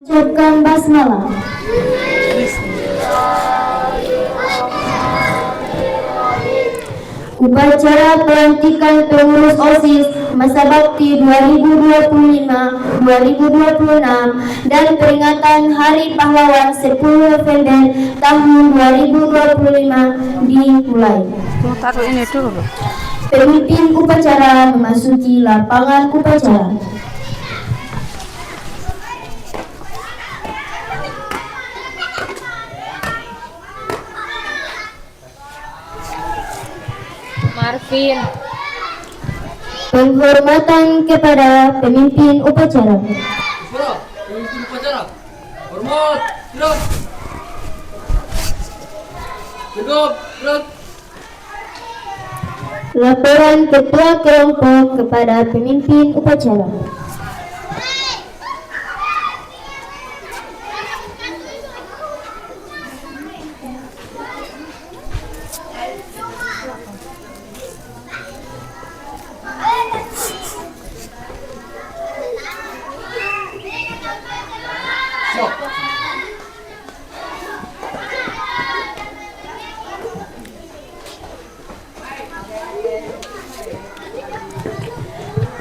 Ucapkan basmalah. Upacara pelantikan pengurus OSIS masa bakti 2025-2026 dan peringatan Hari Pahlawan 10 November tahun 2025 dimulai. Taruh ini dulu. Pemimpin upacara memasuki lapangan upacara. Marvin. Penghormatan kepada pemimpin upacara. Pemimpin upacara. Hormat, gerak. Tegap, gerak. Laporan ketua kelompok kepada pemimpin upacara.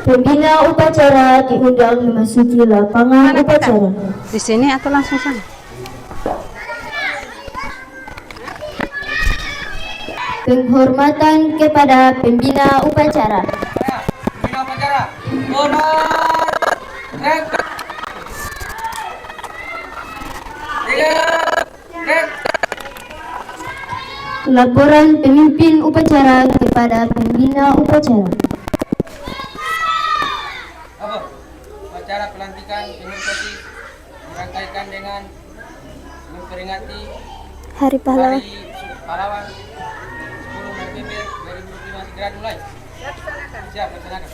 Pembina upacara diundang memasuki lapangan upacara. Di sini atau langsung sana? Penghormatan kepada pembina upacara. Pembina upacara. Hormat. Gerak. Gerak. Laporan pemimpin upacara kepada pembina upacara. Upacara pelantikan pengurus OSIS dirangkaikan dengan memperingati Hari Pahlawan. Hari Pahlawan 10 November 2025. Segera mulai. Siap, laksanakan.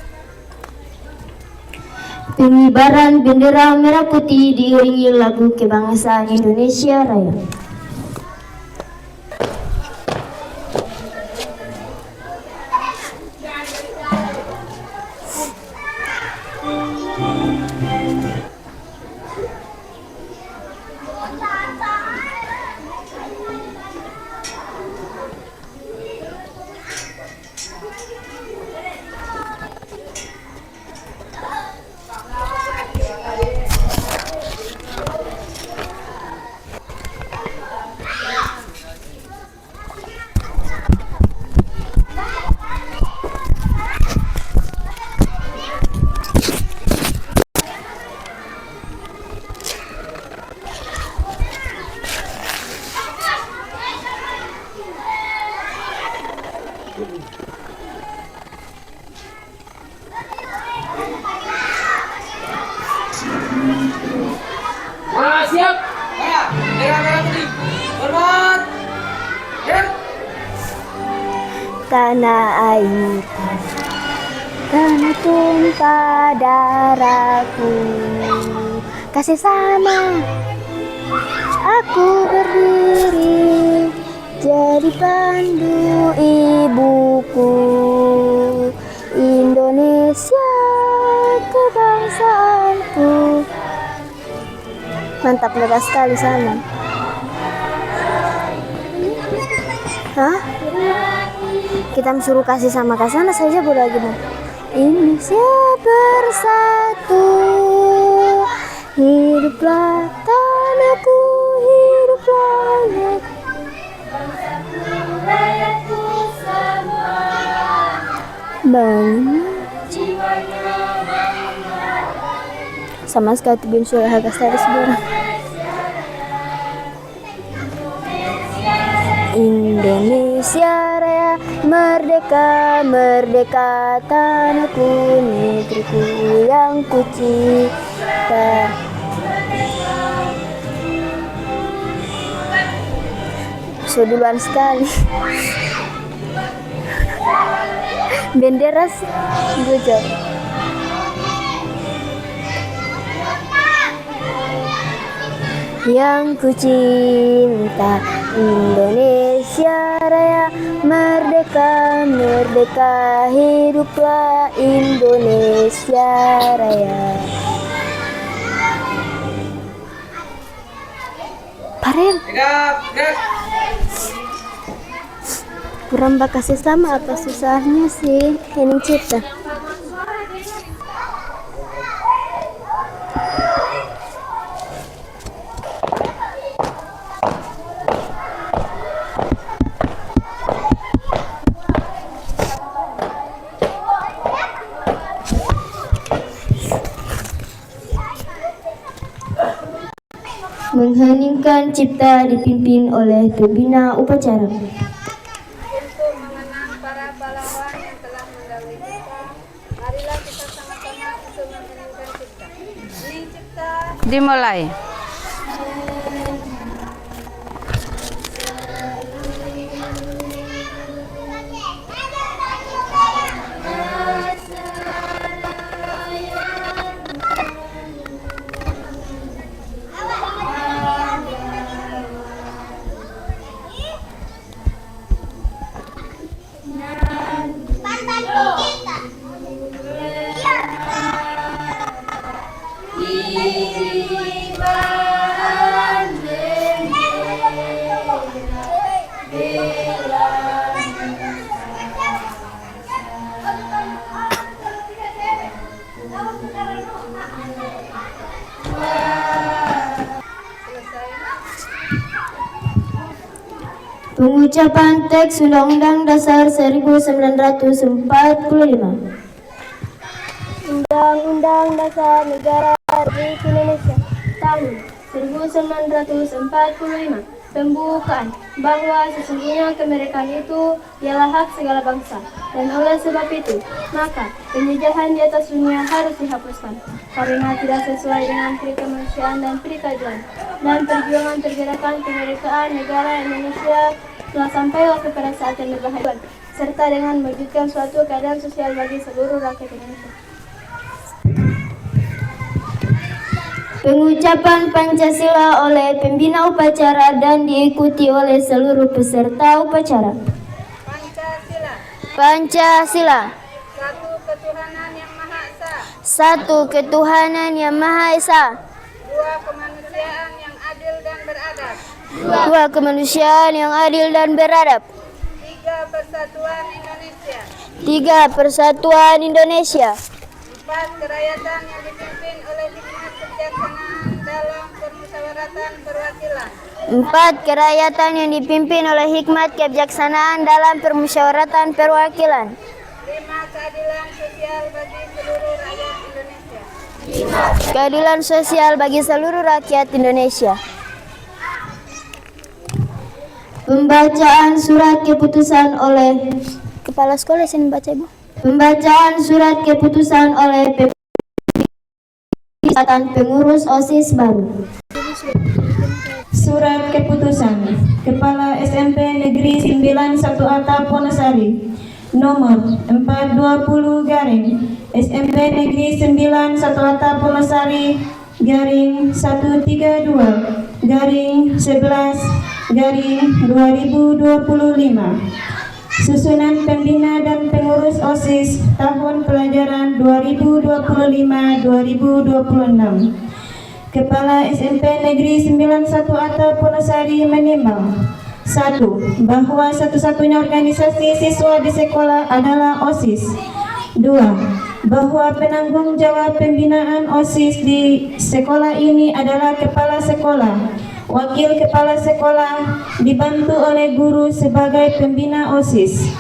Pengibaran bendera merah putih diiringi lagu kebangsaan Indonesia Raya. Siap. Bendera merah putih. Hormat. Gerak. Tanah air, tanah tumpah darahku, kasih sama. Aku berdiri jadi pandu ibuku, Indonesia kebangsaanku. Mantap, lega sekali sama. Hah? Kita suruh kasih sama ke sana saja boleh lagi, Bang. Indonesia bersatu, hiduplah tanahku, hiduplah rakyatku semua. Bangun sama sekali bin surah harga tadi sebenarnya. Indonesia Raya merdeka, merdeka tanahku, negeriku yang kucinta. Duluan sekali. Bendera gue jauh. Yang kucinta, Indonesia Raya merdeka, merdeka, hiduplah Indonesia Raya. Ariel, Tegap, gerak. Kurang bakasih sama apa susahnya sih Hening Cipta? Mengheningkan cipta dipimpin oleh pembina upacara. Untuk mengenang para pahlawan yang telah mendahului kita, marilah kita sama-sama untuk mengheningkan cipta. Hening cipta. dimulai. Pengucapan teks Undang-Undang Dasar 1945. Undang-Undang Dasar Negara Republik Indonesia tahun 1945. Pembukaan bahwa sesungguhnya kemerdekaan itu ialah hak segala bangsa, dan oleh sebab itu maka penjajahan di atas dunia harus dihapuskan karena tidak sesuai dengan pri kemanusiaan dan pri keadilan, dan perjuangan pergerakan kemerdekaan negara Indonesia telah sampailah kepada saat yang berbahaya, serta dengan mewujudkan suatu keadaan sosial bagi seluruh rakyat Indonesia. Pengucapan Pancasila oleh pembina upacara dan diikuti oleh seluruh peserta upacara. Pancasila. Pancasila. Satu ketuhanan yang Maha Esa. Satu ketuhanan yang Maha Esa. Dua kemanusiaan yang adil dan beradab. Dua kemanusiaan yang adil dan beradab. Tiga persatuan Indonesia. Tiga persatuan Indonesia. Empat kerakyatan yang dipimpin oleh hikmat kebijaksanaan dalam permusyawaratan perwakilan. Empat kerakyatan yang dipimpin oleh hikmat kebijaksanaan dalam permusyawaratan perwakilan. Lima keadilan sosial bagi seluruh rakyat Indonesia. Keadilan sosial bagi seluruh rakyat Indonesia. Pembacaan surat keputusan oleh Kepala Sekolah, sini baca Ibu. Pembacaan surat keputusan oleh pengurus OSIS baru. Surat keputusan Kepala SMP Negeri 91 Atap Wonosari nomor 420 garing SMP Negeri 91 Atap Wonosari garing 132 garing 11 garing 2025. Susunan pembina dan pengurus OSIS tahun pelajaran 2025-2026. Kepala SMP Negeri 91 Atap Wonosari menimbang 1. Bahwa satu-satunya organisasi siswa di sekolah adalah OSIS. 2. Bahwa penanggung jawab pembinaan OSIS di sekolah ini adalah kepala sekolah, wakil kepala sekolah, dibantu oleh guru sebagai pembina OSIS.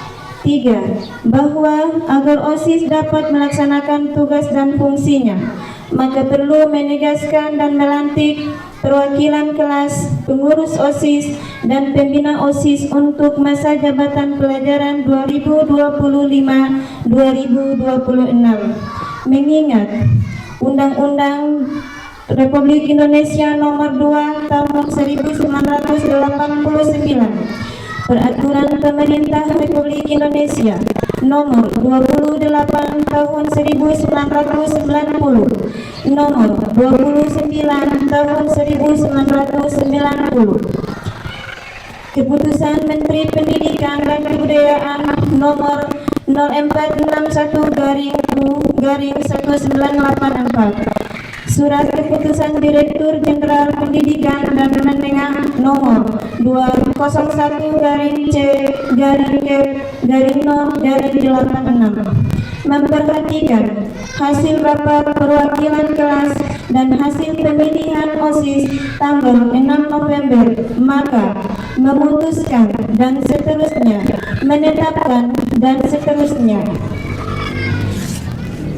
3. Bahwa agar OSIS dapat melaksanakan tugas dan fungsinya, maka perlu menegaskan dan melantik perwakilan kelas, pengurus OSIS, dan pembina OSIS untuk masa jabatan pelajaran 2025-2026. Mengingat Undang-Undang Republik Indonesia Nomor 2 Tahun 1989, Peraturan Pemerintah Republik Indonesia Nomor 28 Tahun 1990, Nomor 29 Tahun 1990. Keputusan Menteri Pendidikan dan Kebudayaan Nomor 0461-1984. Surat Keputusan Direktur Jenderal Pendidikan dan Menengah nomor 201-C-0-86 memperhatikan hasil rapat perwakilan kelas dan hasil pemilihan OSIS tanggal 6 November, maka memutuskan dan seterusnya, menetapkan dan seterusnya.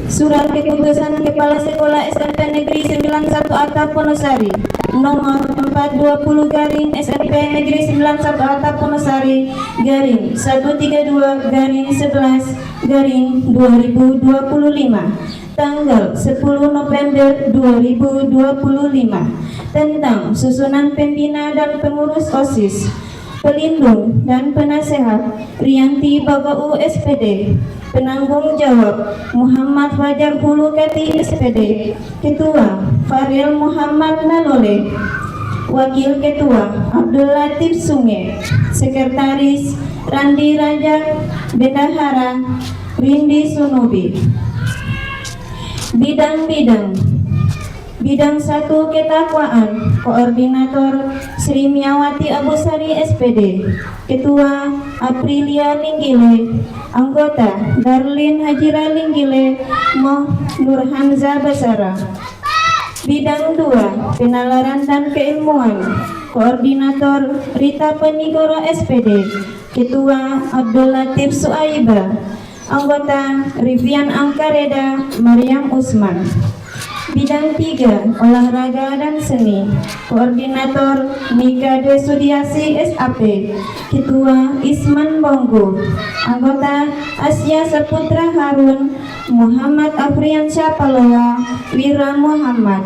Surat Keputusan Kepala Sekolah SMP Negeri 91 Atap Wonosari nomor 420 SMP Negeri 91 Atap Wonosari _13/11/2025 tanggal 10 November 2025 tentang susunan pembina dan pengurus OSIS, pelindung dan penasehat Rianti Bagau SPD, penanggung jawab Muhammad Fajar Hulu Kati SPD, ketua Farel Muhammad Nalole, wakil ketua Abdul Latif Sunge, sekretaris Randi Rajak, bendahara Rindi Sunubi. Bidang 1 ketakwaan, koordinator Sri Miawati Abusari SPD, ketua Aprilia Linggile, anggota Darlin Hajira Linggile, Moh Nurhanza Basara. Bidang 2 penalaran dan keilmuan, koordinator Rita Penigoro SPD, ketua Abdul Latif Suaiba, anggota Rivian Angkareda Mariam Usman. Bidang 3 olahraga dan seni, koordinator Nika Dwi Sudiasi SAP, ketua Isman Bonggo, anggota Asia Saputra Harun, Muhammad Afrian Syapalowa, Wira Muhammad.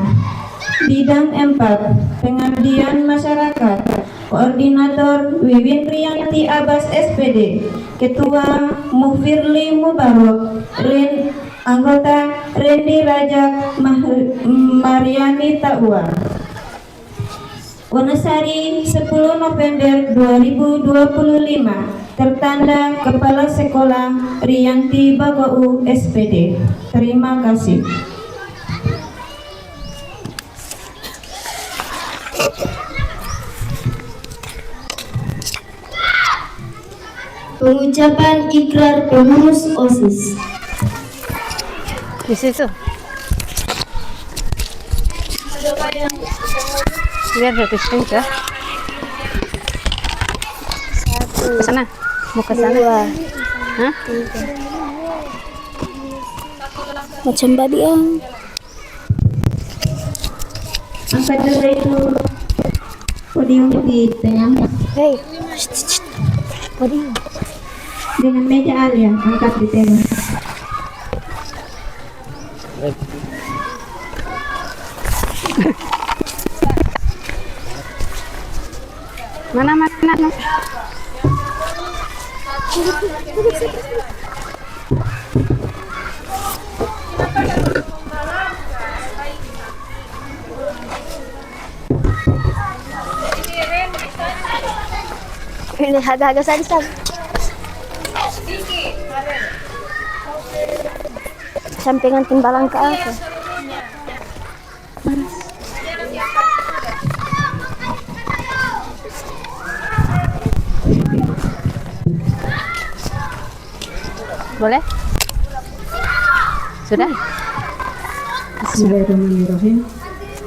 Bidang 4 pengabdian masyarakat, koordinator Wiwin Rianti Abbas SPD, ketua Mufirli Mubarok, anggota Rendi Rajak Mariani Tawa. Wonosari 10 November 2025, tertanda Kepala Sekolah Rianti Bagau SPD. Terima kasih. Pengucapan ikrar pengurus OSIS. Di situ. Lihat dari sini ya. Ke sana. Mau ke sana. Hah? Macam babi yang Angkat dulu itu podium di tengah podium. dengan meja alia, angkat di tengah. Mana? Ini agak sadis. Sampingan timbalan ke apa? Boleh? Sudah? Bismillahirrahmanirrahim.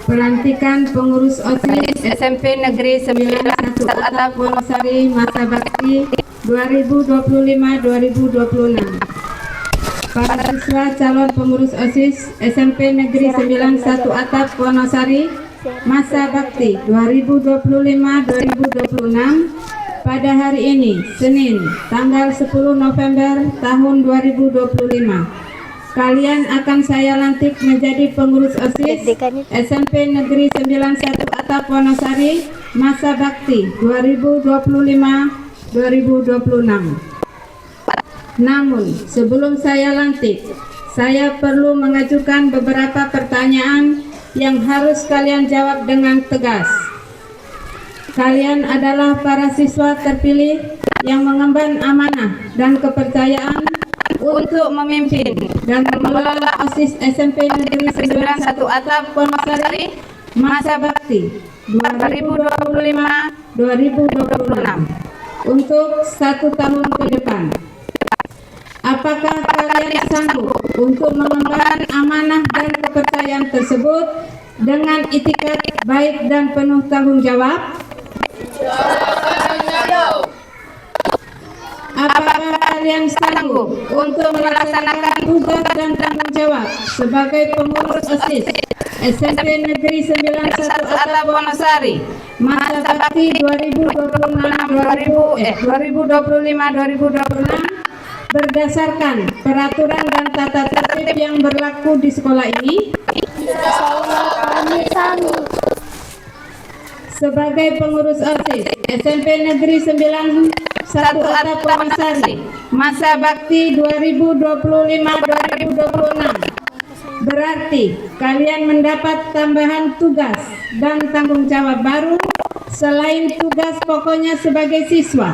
Pelantikan pengurus OSIS SMP Negeri 91 Atap Wonosari masa bakti 2025-2026. Para siswa calon pengurus OSIS SMP Negeri 91 Atap Wonosari masa bakti 2025-2026 pada hari ini, Senin, tanggal 10 November tahun 2025. Kalian akan saya lantik menjadi pengurus OSIS SMP Negeri 91 Atap Wonosari masa bakti 2025-2026. Namun, sebelum saya lantik, saya perlu mengajukan beberapa pertanyaan yang harus kalian jawab dengan tegas. Kalian adalah para siswa terpilih yang mengemban amanah dan kepercayaan untuk memimpin dan mengelola OSIS SMP Negeri 91 Atap Wonosari Masa Bakti 2025-2026 untuk 1 tahun ke depan. Apakah kalian sanggup untuk mengemban amanah dan kepercayaan tersebut dengan itikad baik dan penuh tanggung jawab? Apakah kalian sanggup untuk melaksanakan tugas dan tanggung jawab sebagai pengurus OSIS SMP Negeri 91 Atap Wonosari masa bakti 2025-2026 berdasarkan peraturan dan tata tertib yang berlaku di sekolah ini? Kami sanggup. Sebagai pengurus OSIS SMP Negeri 91 Atap Wonosari masa bakti 2025-2026 berarti kalian mendapat tambahan tugas dan tanggung jawab baru selain tugas pokoknya sebagai siswa.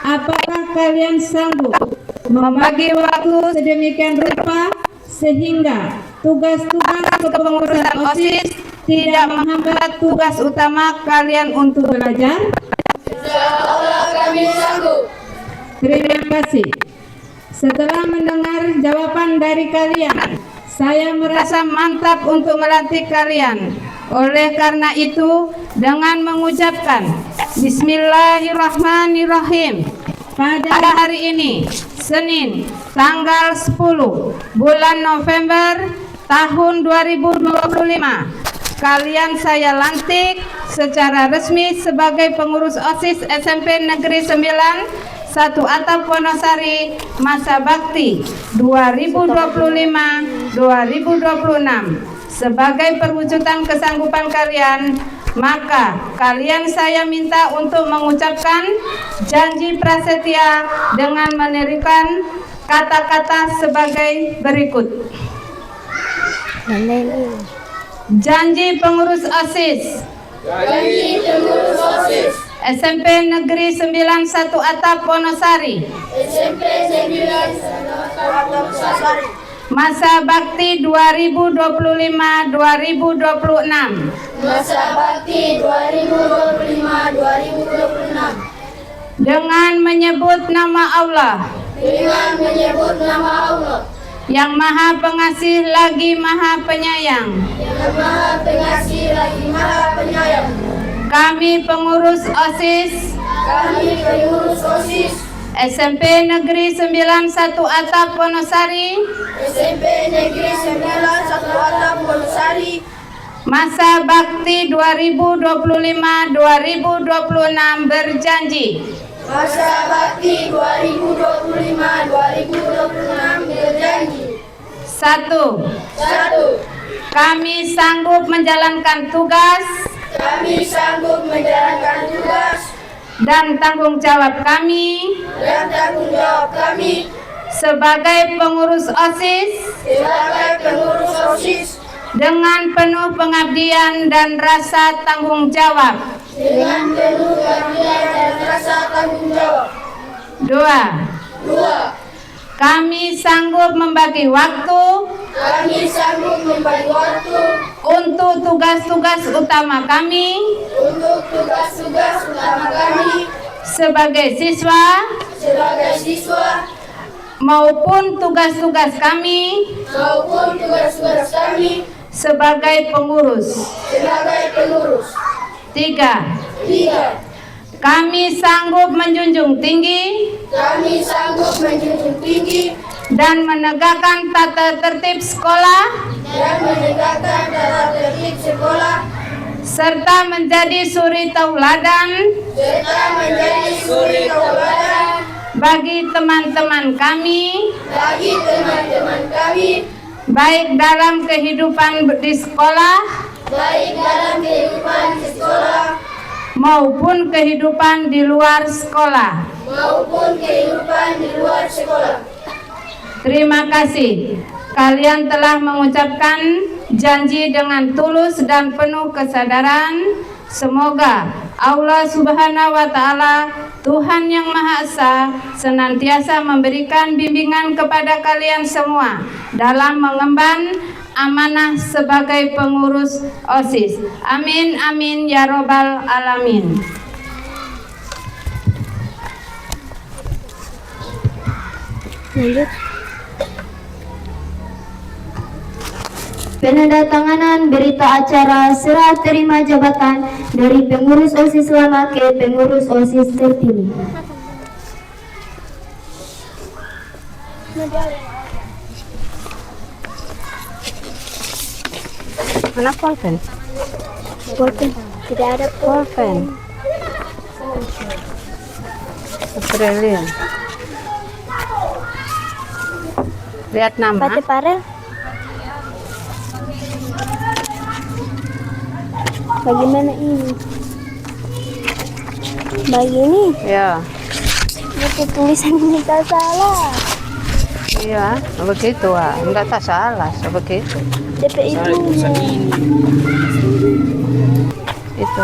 Apakah kalian sanggup membagi waktu sedemikian rupa sehingga tugas-tugas kepengurusan OSIS tidak menghambat tugas utama kalian untuk belajar? Insyaallah kami sanggup. Terima kasih. Setelah mendengar jawaban dari kalian, saya merasa mantap untuk melantik kalian. Oleh karena itu, dengan mengucapkan Bismillahirrahmanirrahim, pada hari ini, Senin, tanggal 10 bulan November tahun 2025, kalian saya lantik secara resmi sebagai pengurus OSIS SMP Negeri 91 Atap Wonosari masa bakti 2025-2026. Sebagai perwujudan kesanggupan kalian, maka kalian saya minta untuk mengucapkan janji prasetya dengan menerikan kata-kata sebagai berikut. Janji pengurus OSIS. Janji pengurus OSIS. SMP Negeri 91 Atap Wonosari. SMP 91 Atap Wonosari. Masa bakti 2025-2026. Masa bakti 2025-2026. Dengan menyebut nama Allah. Dengan menyebut nama Allah. Yang Maha Pengasih lagi Maha Penyayang. Yang Maha Pengasih lagi Maha Penyayang. Kami pengurus OSIS. Kami pengurus OSIS. SMP Negeri 91 Atap Wonosari. SMP Negeri 91 Atap Wonosari. Masa bakti 2025-2026 berjanji. Masa bakti 2025-2026 berjanji. 1. 1. Kami sanggup menjalankan tugas Kami sanggup menjalankan tugas dan tanggung jawab kami dan tanggung jawab kami sebagai pengurus OSIS sebagai pengurus OSIS dengan penuh pengabdian dan rasa tanggung jawab. dengan penuh pengabdian dan rasa tanggung jawab. 2. 2. Kami sanggup membagi waktu Kami sanggup membagi waktu untuk tugas-tugas utama kami untuk tugas-tugas utama kami sebagai siswa sebagai siswa maupun tugas-tugas kami maupun tugas-tugas kami sebagai pengurus. sebagai pengurus. 3. 3. Kami sanggup menjunjung tinggi Kami sanggup menjunjung tinggi dan menegakkan tata tertib sekolah dan menegakkan tata tertib sekolah serta menjadi suri tauladan serta menjadi suri tauladan bagi teman-teman kami bagi teman-teman kami baik dalam kehidupan di sekolah baik dalam kehidupan di sekolah maupun kehidupan di luar sekolah. maupun kehidupan di luar sekolah. Terima kasih. Kalian telah mengucapkan janji dengan tulus dan penuh kesadaran. Semoga Allah Subhanahu wa Ta'ala, Tuhan yang Maha Esa, senantiasa memberikan bimbingan kepada kalian semua dalam mengemban amanah sebagai pengurus OSIS. Amin amin ya robbal alamin. Lanjut. Penandatanganan berita acara serah terima jabatan dari pengurus OSIS lama ke pengurus OSIS terpilih. Mana pulpen? Pulpen, tidak ada Pulpen. Australia. Lihat nama. Parel. Bagaimana ini? Begini, Ya. itu tulisannya tak salah. Iya, begitu ah. Enggak tak salah, begitu. DP itu. Itu.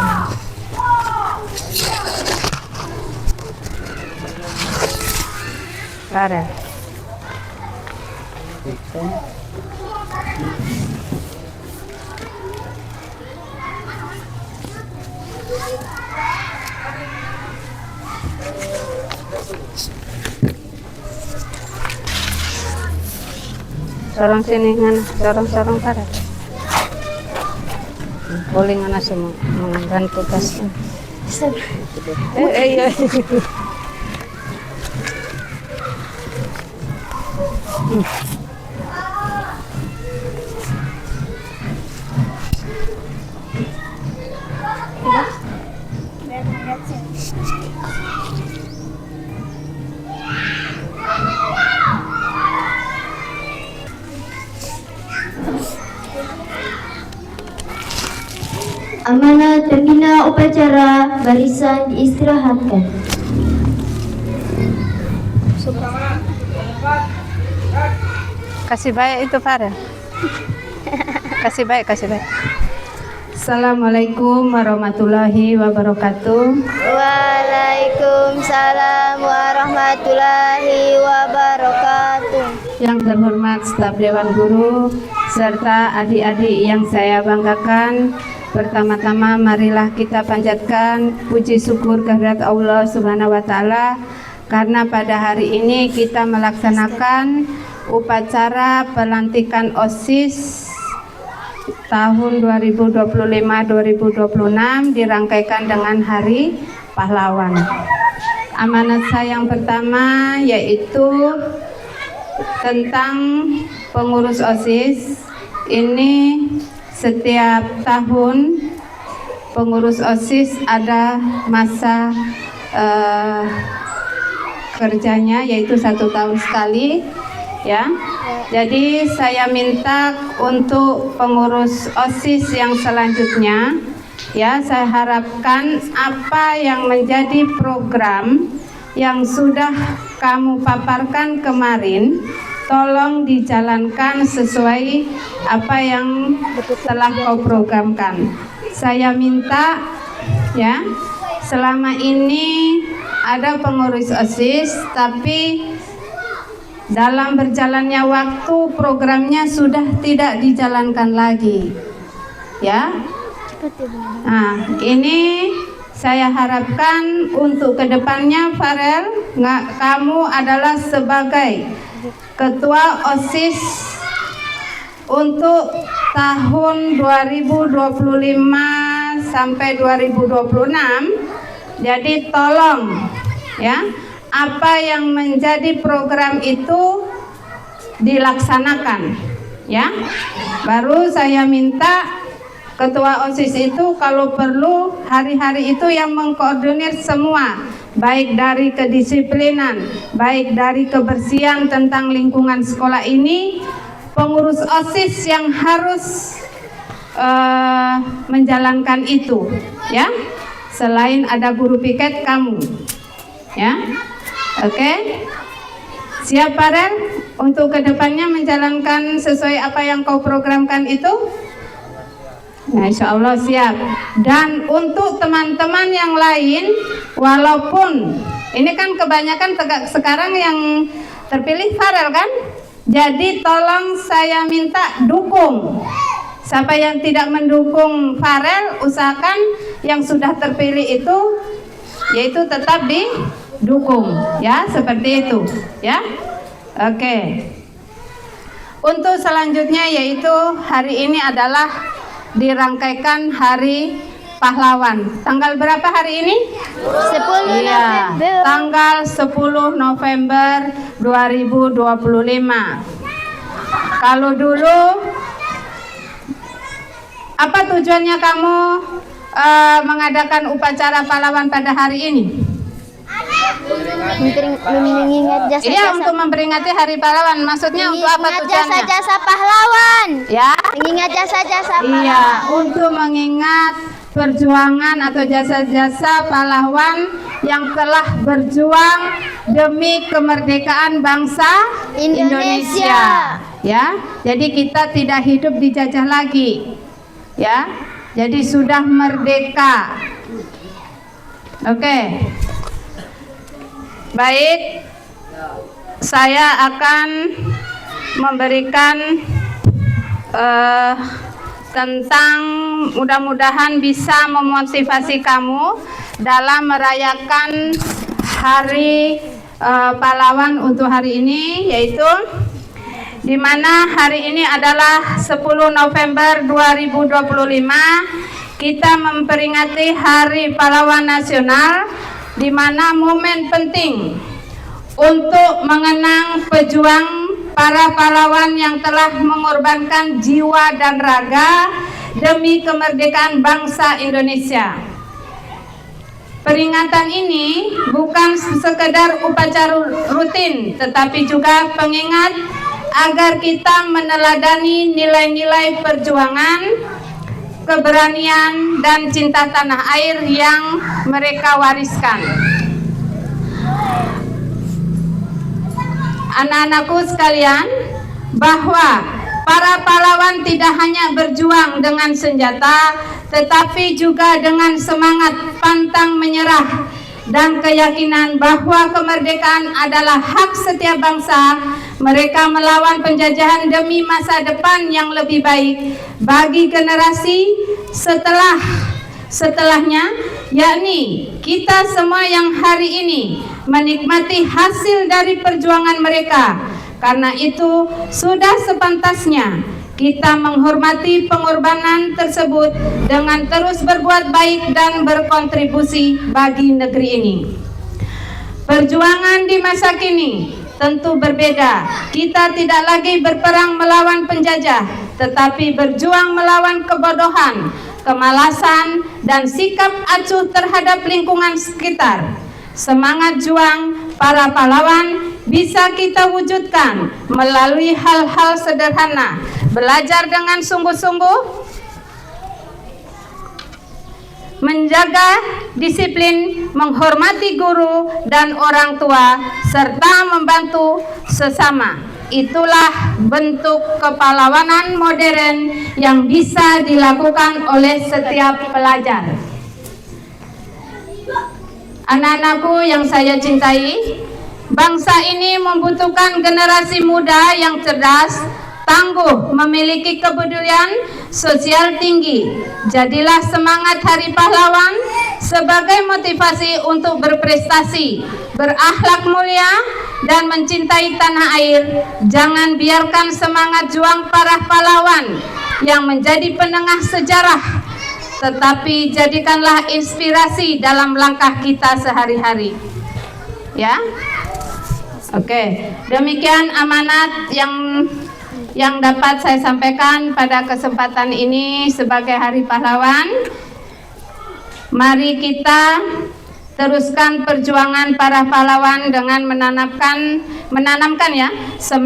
Farel. Sorong sini ngana, sorong Farel. Boleh ngana semua mengambil tugasnya. Iya. Amanah pembina upacara barisan diistirahatkan. Kasih baik itu Farel. Kasih baik. Assalamualaikum warahmatullahi wabarakatuh. Waalaikumsalam warahmatullahi wabarakatuh. Yang terhormat staf Dewan Guru serta adik-adik yang saya banggakan, pertama-tama marilah kita panjatkan puji syukur kehadirat Allah Subhanahu wa taala karena pada hari ini kita melaksanakan upacara pelantikan OSIS tahun 2025-2026 dirangkaikan dengan Hari Pahlawan. Amanat saya yang pertama yaitu tentang pengurus OSIS. Ini setiap tahun pengurus OSIS ada masa kerjanya yaitu 1 tahun sekali ya. Jadi saya minta untuk pengurus OSIS yang selanjutnya ya, saya harapkan apa yang menjadi program yang sudah kamu paparkan kemarin tolong dijalankan sesuai apa yang telah kau programkan. Saya minta ya, selama ini ada pengurus OSIS tapi dalam berjalannya waktu programnya sudah tidak dijalankan lagi ya. Nah, ini saya harapkan untuk kedepannya Farel, kamu adalah sebagai ketua OSIS untuk tahun 2025 sampai 2026. Jadi tolong ya, apa yang menjadi program itu dilaksanakan ya. Baru saya minta ketua OSIS itu kalau perlu hari-hari itu yang mengkoordinir semua, baik dari kedisiplinan, baik dari kebersihan tentang lingkungan sekolah ini, pengurus OSIS yang harus menjalankan itu ya. Selain ada guru piket kamu ya. Oke, siap Farel untuk kedepannya menjalankan sesuai apa yang kau programkan itu? Nah, insya Allah siap. Dan untuk teman-teman yang lain, walaupun ini kan kebanyakan sekarang yang terpilih Farel kan, Jadi tolong saya minta dukung. Siapa yang tidak mendukung Farel, usahakan yang sudah terpilih itu yaitu tetap didukung, ya, seperti itu, ya. Oke. Untuk selanjutnya yaitu hari ini adalah dirangkaikan Hari Pahlawan. Tanggal berapa hari ini? 10 Iya, November. tanggal 10 November 2025. Kalau dulu, apa tujuannya kamu mengadakan upacara pahlawan pada hari ini? Mengingat Iya, untuk memperingati Hari Pahlawan. Maksudnya untuk apa tujuannya? jasa-jasa pahlawan. Ya, Mengingat jasa-jasa iya, untuk mengingat perjuangan atau jasa-jasa pahlawan yang telah berjuang demi kemerdekaan bangsa Indonesia. Ya, jadi kita tidak hidup dijajah lagi. Ya, jadi sudah merdeka. Oke. Baik, saya akan memberikan tentang mudah-mudahan bisa memotivasi kamu dalam merayakan Hari Pahlawan untuk hari ini, yaitu di mana hari ini adalah 10 November 2025 kita memperingati Hari Pahlawan Nasional, di mana momen penting untuk mengenang pejuang para pahlawan yang telah mengorbankan jiwa dan raga demi kemerdekaan bangsa Indonesia. Peringatan ini bukan sekedar upacara rutin, tetapi juga pengingat agar kita meneladani nilai-nilai perjuangan, keberanian, dan cinta tanah air yang mereka wariskan. Anak-anakku sekalian, bahwa para pahlawan tidak hanya berjuang dengan senjata, tetapi juga dengan semangat pantang menyerah dan keyakinan bahwa kemerdekaan adalah hak setiap bangsa. Mereka melawan penjajahan demi masa depan yang lebih baik bagi generasi setelahnya, yakni kita semua yang hari ini menikmati hasil dari perjuangan mereka. Karena itu sudah sepantasnya kita menghormati pengorbanan tersebut dengan terus berbuat baik dan berkontribusi bagi negeri ini. Perjuangan di masa kini tentu berbeda. Kita tidak lagi berperang melawan penjajah, tetapi berjuang melawan kebodohan, kemalasan, dan sikap acuh terhadap lingkungan sekitar. Semangat juang para pahlawan bisa kita wujudkan melalui hal-hal sederhana, belajar dengan sungguh-sungguh, menjaga disiplin, menghormati guru dan orang tua, serta membantu sesama. Itulah bentuk kepahlawanan modern yang bisa dilakukan oleh setiap pelajar. Anak-anakku yang saya cintai, bangsa ini membutuhkan generasi muda yang cerdas, tangguh, memiliki kepedulian sosial tinggi. Jadilah semangat Hari Pahlawan sebagai motivasi untuk berprestasi, berakhlak mulia, dan mencintai tanah air. Jangan biarkan semangat juang para pahlawan yang menjadi penengah sejarah, tetapi jadikanlah inspirasi dalam langkah kita sehari-hari. Ya, oke. Demikian amanat yang dapat saya sampaikan pada kesempatan ini sebagai Hari Pahlawan. Mari kita teruskan perjuangan para pahlawan dengan menanamkan ya semangat